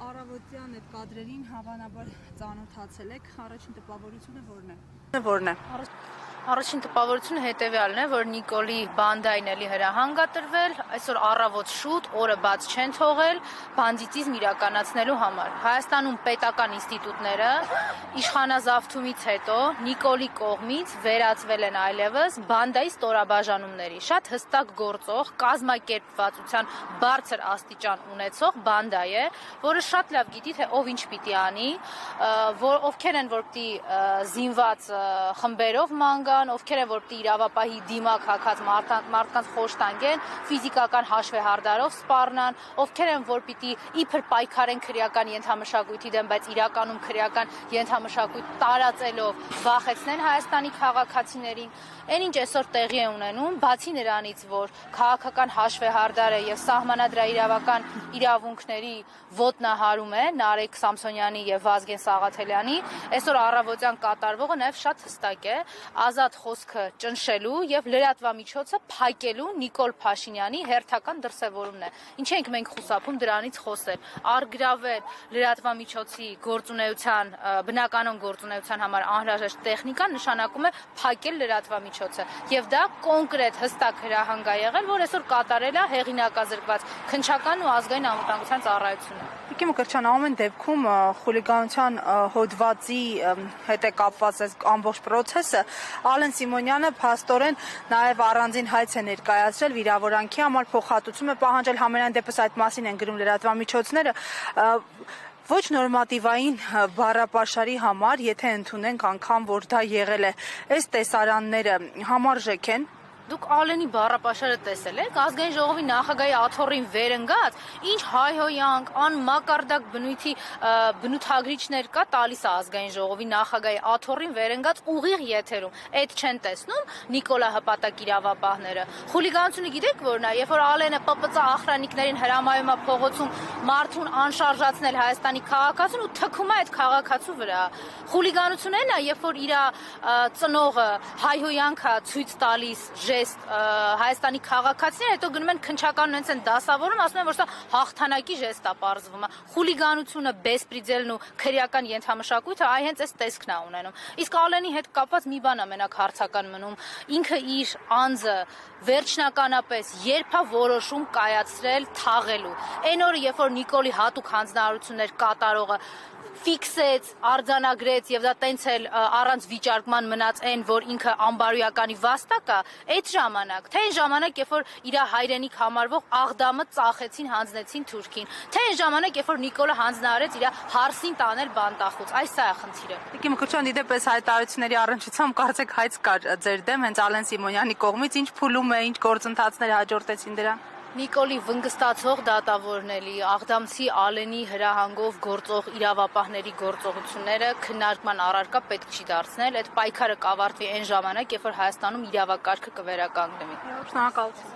առավոտյան այդ կադրերին հավանաբար ծանոթացել եք, առաջին տպավորությունը որն է։ Առաջին տպավորությունը հետևյալն է, որ Նիկոլի բանդային էլի հրահանգ է տրվել, այսօր առավոտ շուտ, օրը բաց չեն թողել բանդիտիզմ իրականացնելու համար։ Հայաստանում պետական ինստիտուտները իշխանազավթումից հետո Նիկոլի կողմից վերածվել են այլևս բանդայի ստորաբաժանումների, շատ հստակ գործող, կազմակերպվածության բարձր աստիճան ունեցող բանդա է, որը շատ լավ գիտի, թե ով ինչ պիտի անի, ովքեր են որ պիտի զինված խմբերով ման գան, ովքեր են որ պիտի իրավապահի դիմակ հագած մարդկանց խոշտանգեն, ֆիզիկական հաշվեհարդարով սպառնան, ովքեր են որ պիտի իբր պայքարեն քրեական ենթամշակույթի դեմ, բայց իրականում քրեական ենթամշակույթ տարածելով վախեցնեն Հայաստանի քաղաքացիներին։ Այն ինչ այսօր տեղի է ունենում, բացի նրանից, որ քաղաքական հաշվեհարդարը եւ սահմանադրաիրավական իրավունքների ոտնահարում է Նարեկ Սամսոնյանի եւ Վազգեն Սաղաթելյանի, այսօր առավոտյան կատարվողը նաեւ շատ հստակ է, ազատ խոսքը ճնշելու եւ լրատվամիջոցը փակելու Նիկոլ Փաշինյանի հերթական դրսեւորումն է։ Ինչ ենք մենք խուսափում դրանից խոսել։ Արգրավել լրատվամիջոցի գործունեության, բնականon գործունեության համար անհրաժեշտ տեխնիկան նշանակում է փակել լրատվամիջոցը եւ դա կոնկրետ հստակ հրահանգ է եղել, որ այսօր կատարել է հեղինակազրկված քննչական ու ազգային անվտանգության ծառայությունը։ Տիկին Մկրտչյան, ամեն դեպքում խուլիգանության հոդվածի հետ է կապված այս ամբողջ process-ը, Ալեն Սիմոնյանը փաստորեն նաև առանձին հայց է ներկայացրել վիրավորանքի համար, փոխհատուցում է պահանջել, համենայն դեպս այդ մասին են գրում լրատվամիջոցները։ Ոչ նորմատիվային բառապաշարի համար, եթե ընդունենք անգամ, որ դա եղել է, այս տեսարանները համարժեք են։ Դուք Ալենի բառապաշարը տեսել եք, ազգային ժողովի նախագահի աթոռին վերընկած, ինչ հայհոյանք, անմակարդակ բնույթի բնութագրիչներ կա տալիս է ազգային ժողովի նախագահի աթոռին վերընկած ուղիղ եթերում։ Այդ չեն տեսնում Նիկոլա հպատակ իրավապահները։ Խուլիգանությունը գիտեք որն է, երբ որ Ալենը ՊՊԾ ախրանիկներին հրամայում է փողոցում մարդուն անշարժացնել Հայաստանի քաղաքացուն ու թքում է այդ քաղաքացու վրա։ Խուլիգանությունն է, երբ որ իր ծնողը հայհոյանք է ցույց տալիս Հայաստանի քաղաքացիները, հետո գնում են քննչական ունենց են դասավորում, ասում են, որ սա հաղթանակի ժեստ է պարզվում է։ Խուլիգանությունը, բեսպրիդելն ու քրեական ենթամշակույթը այ հենց այս տեսքն է ունենում։ Իսկ Ալենի հետ կապված մի բան է մենակ հարցական մնում, ինքը իր անձը վերջնականապես երբ է որոշում կայացրել թաղելու։ Այն օրը, երբ որ Նիկոլի հատուկ հանձնարարություններ կատարողը ֆիքսեց, արձանագրեց եւ դա տենց էլ առանց վիճարկման մնաց այն, որ ինքը անբարոյականի վաստակ է, այդ ժամանակ, թե այն ժամանակ, երբ որ իր հայրենիք համարվող Աղդամը ծախեցին, հանձնեցին Թուրքին, թե այն ժամանակ, երբ որ Նիկոլը հանձնարարեց իր հարսին տանել բանտախոց, այս սա է խնդիրը։ Տիկին Մկրտչյան, դիտեպս հայտարարությունների առնչությամբ կարծեք հայց կար ձեր դեմ հենց Ալեն Սիմոնյանի կողմից, ինչ փուլում է, ինչ գործընթացներ հաջորդեցին դրան։ Նիկոլի վնգստացող դատավորների Աղդամցի Ալենի հրահանգով գործող իրավապահների գործողությունները քննարկման առարկա պետք չի դարձնել, այդ պայքարը կավարտվի այն ժամանակ, երբ որ Հայաստանում իրավակարգը կվերականգնվի։ Շնորհակալություն։